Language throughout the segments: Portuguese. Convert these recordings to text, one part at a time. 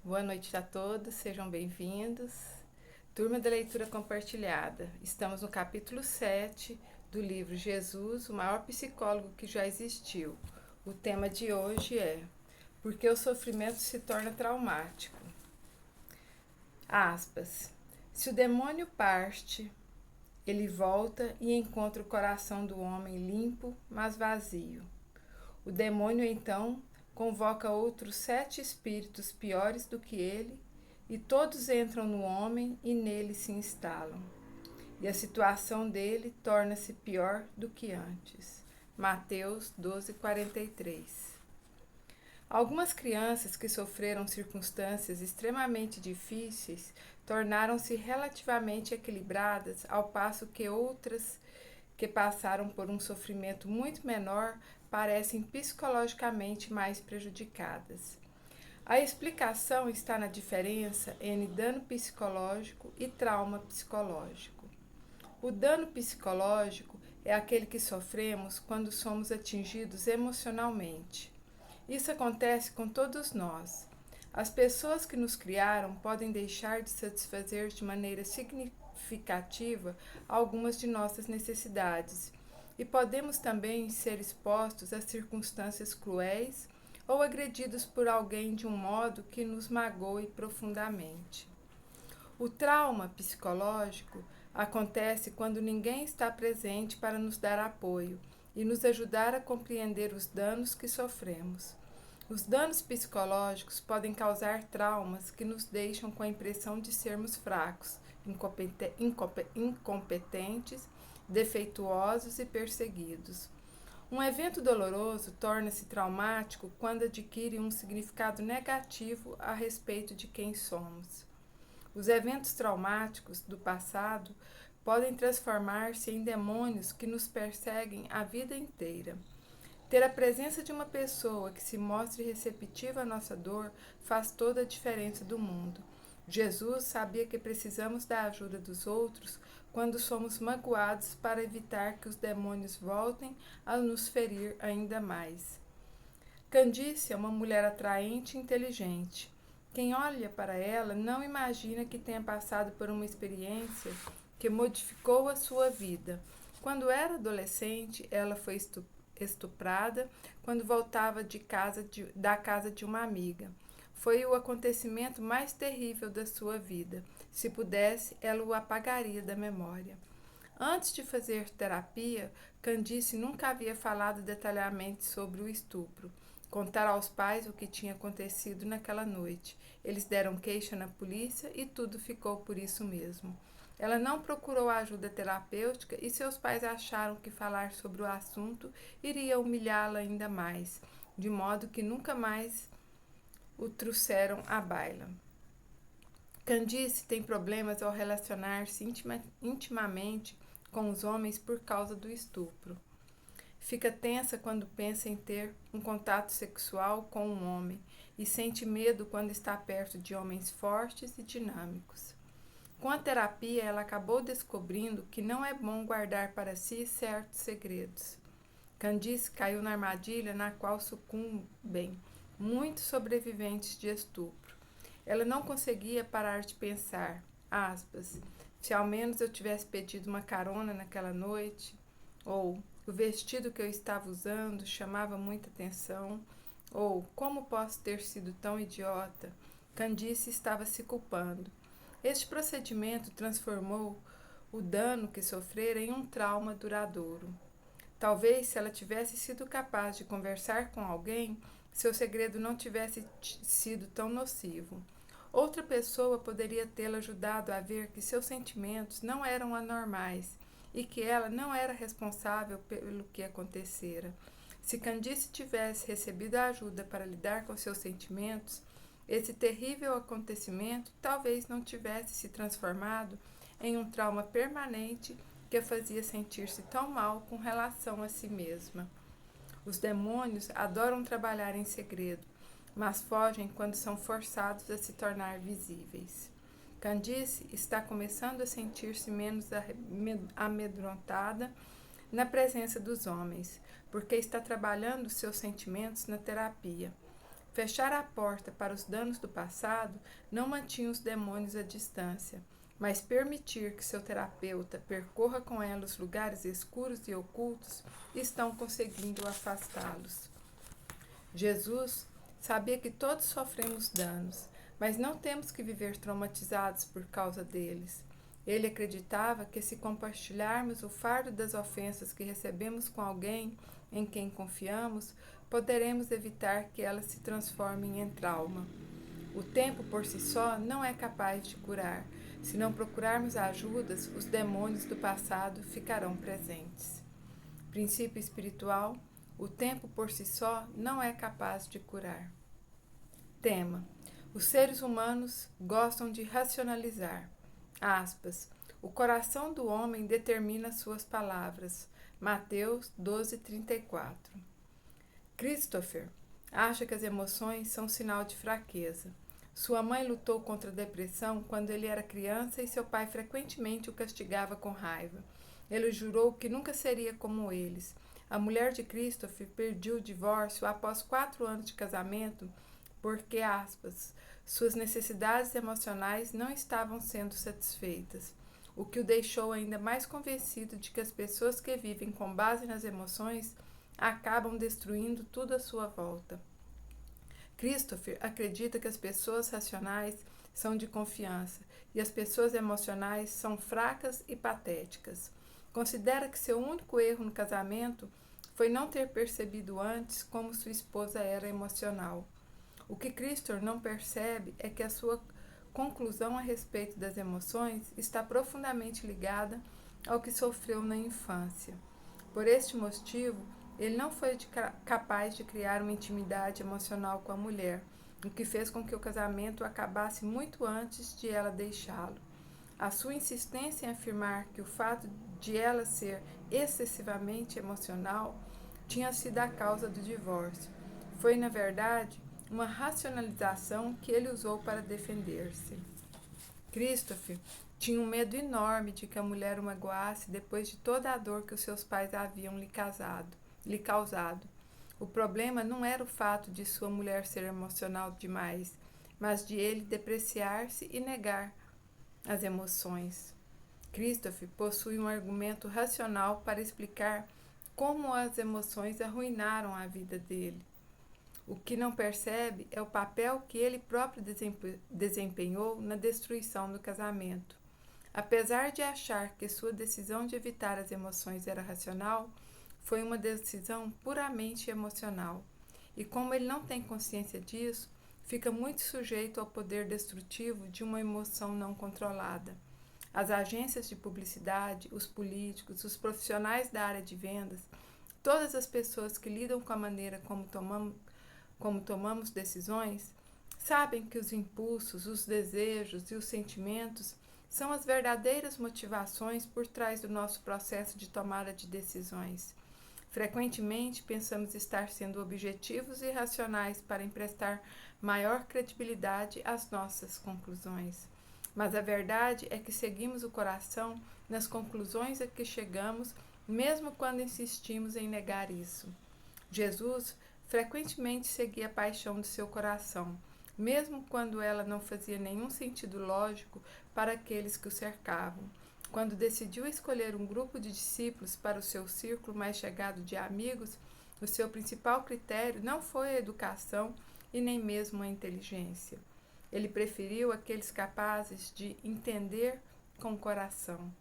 Boa noite a todos, sejam bem-vindos. Turma da Leitura Compartilhada. Estamos no capítulo 7 do livro Jesus, o maior psicólogo que já existiu. O tema de hoje é Por que o sofrimento se torna traumático? Aspas. Se o demônio parte, ele volta e encontra o coração do homem limpo, mas vazio. O demônio, então, convoca outros 7 espíritos piores do que ele, e todos entram no homem e nele se instalam. E a situação dele torna-se pior do que antes. Mateus 12:43. Algumas crianças que sofreram circunstâncias extremamente difíceis tornaram-se relativamente equilibradas, ao passo que outras que passaram por um sofrimento muito menor parecem psicologicamente mais prejudicadas. A explicação está na diferença entre dano psicológico e trauma psicológico. O dano psicológico é aquele que sofremos quando somos atingidos emocionalmente. Isso acontece com todos nós. As pessoas que nos criaram podem deixar de satisfazer de maneira significativa algumas de nossas necessidades, e podemos também ser expostos a circunstâncias cruéis ou agredidos por alguém de um modo que nos magoe profundamente. O trauma psicológico acontece quando ninguém está presente para nos dar apoio e nos ajudar a compreender os danos que sofremos. Os danos psicológicos podem causar traumas que nos deixam com a impressão de sermos fracos, incompetentes, defeituosos e perseguidos. Um evento doloroso torna-se traumático quando adquire um significado negativo a respeito de quem somos. Os eventos traumáticos do passado podem transformar-se em demônios que nos perseguem a vida inteira. Ter a presença de uma pessoa que se mostre receptiva à nossa dor faz toda a diferença do mundo. Jesus sabia que precisamos da ajuda dos outros quando somos magoados para evitar que os demônios voltem a nos ferir ainda mais. Candice é uma mulher atraente e inteligente. Quem olha para ela não imagina que tenha passado por uma experiência que modificou a sua vida. Quando era adolescente, ela foi estuprada quando voltava da casa de uma amiga. Foi o acontecimento mais terrível da sua vida. Se pudesse, ela o apagaria da memória. Antes de fazer terapia, Candice nunca havia falado detalhadamente sobre o estupro. Contar aos pais o que tinha acontecido naquela noite. Eles deram queixa na polícia e tudo ficou por isso mesmo. Ela não procurou ajuda terapêutica e seus pais acharam que falar sobre o assunto iria humilhá-la ainda mais, de modo que nunca mais o trouxeram à baila. Candice tem problemas ao relacionar-se intimamente com os homens por causa do estupro. Fica tensa quando pensa em ter um contato sexual com um homem e sente medo quando está perto de homens fortes e dinâmicos. Com a terapia, ela acabou descobrindo que não é bom guardar para si certos segredos. Candice caiu na armadilha na qual sucumbem muitos sobreviventes de estupro. Ela não conseguia parar de pensar, aspas, se ao menos eu tivesse pedido uma carona naquela noite, ou o vestido que eu estava usando chamava muita atenção, ou como posso ter sido tão idiota. Candice estava se culpando. Este procedimento transformou o dano que sofrera em um trauma duradouro. Talvez, se ela tivesse sido capaz de conversar com alguém, seu segredo não tivesse sido tão nocivo. Outra pessoa poderia tê-la ajudado a ver que seus sentimentos não eram anormais e que ela não era responsável pelo que acontecera. Se Candice tivesse recebido a ajuda para lidar com seus sentimentos, esse terrível acontecimento talvez não tivesse se transformado em um trauma permanente que a fazia sentir-se tão mal com relação a si mesma. Os demônios adoram trabalhar em segredo, mas fogem quando são forçados a se tornar visíveis. Candice está começando a sentir-se menos amedrontada na presença dos homens, porque está trabalhando seus sentimentos na terapia. Fechar a porta para os danos do passado não mantinha os demônios à distância, mas permitir que seu terapeuta percorra com ela os lugares escuros e ocultos estão conseguindo afastá-los. Jesus sabia que todos sofremos danos, mas não temos que viver traumatizados por causa deles. Ele acreditava que se compartilharmos o fardo das ofensas que recebemos com alguém em quem confiamos, poderemos evitar que elas se transformem em trauma. O tempo por si só não é capaz de curar. Se não procurarmos ajudas, os demônios do passado ficarão presentes. Princípio espiritual: o tempo por si só não é capaz de curar. Tema: os seres humanos gostam de racionalizar. Aspas. O coração do homem determina suas palavras. Mateus 12:34. Christopher acha que as emoções são sinal de fraqueza. Sua mãe lutou contra a depressão quando ele era criança e seu pai frequentemente o castigava com raiva. Ele jurou que nunca seria como eles. A mulher de Christopher pediu o divórcio após 4 anos de casamento porque, aspas, suas necessidades emocionais não estavam sendo satisfeitas, o que o deixou ainda mais convencido de que as pessoas que vivem com base nas emoções acabam destruindo tudo à sua volta. Christopher acredita que as pessoas racionais são de confiança e as pessoas emocionais são fracas e patéticas. Considera que seu único erro no casamento foi não ter percebido antes como sua esposa era emocional. O que Christopher não percebe é que a sua conclusão a respeito das emoções está profundamente ligada ao que sofreu na infância. Por este motivo, ele não foi capaz de criar uma intimidade emocional com a mulher, o que fez com que o casamento acabasse muito antes de ela deixá-lo. A sua insistência em afirmar que o fato de ela ser excessivamente emocional tinha sido a causa do divórcio foi, na verdade, uma racionalização que ele usou para defender-se. Christopher tinha um medo enorme de que a mulher o magoasse depois de toda a dor que os seus pais haviam lhe causado. O problema não era o fato de sua mulher ser emocional demais, mas de ele depreciar-se e negar as emoções. Christopher possui um argumento racional para explicar como as emoções arruinaram a vida dele. O que não percebe é o papel que ele próprio desempenhou na destruição do casamento. Apesar de achar que sua decisão de evitar as emoções era racional, foi uma decisão puramente emocional. E como ele não tem consciência disso, fica muito sujeito ao poder destrutivo de uma emoção não controlada. As agências de publicidade, os políticos, os profissionais da área de vendas, todas as pessoas que lidam com a maneira como tomamos decisões, sabem que os impulsos, os desejos e os sentimentos são as verdadeiras motivações por trás do nosso processo de tomada de decisões. Frequentemente, pensamos estar sendo objetivos e racionais para emprestar maior credibilidade às nossas conclusões. Mas a verdade é que seguimos o coração nas conclusões a que chegamos, mesmo quando insistimos em negar isso. Jesus frequentemente seguia a paixão de seu coração, mesmo quando ela não fazia nenhum sentido lógico para aqueles que o cercavam. Quando decidiu escolher um grupo de discípulos para o seu círculo mais chegado de amigos, o seu principal critério não foi a educação e nem mesmo a inteligência. Ele preferiu aqueles capazes de entender com o coração.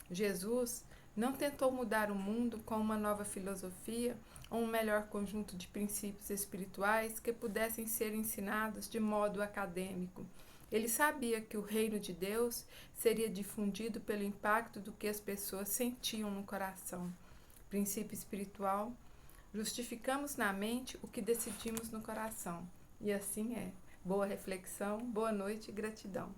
Jesus não tentou mudar o mundo com uma nova filosofia ou um melhor conjunto de princípios espirituais que pudessem ser ensinados de modo acadêmico. Ele sabia que o reino de Deus seria difundido pelo impacto do que as pessoas sentiam no coração. Princípio espiritual: justificamos na mente o que decidimos no coração. E assim é. Boa reflexão, boa noite e gratidão.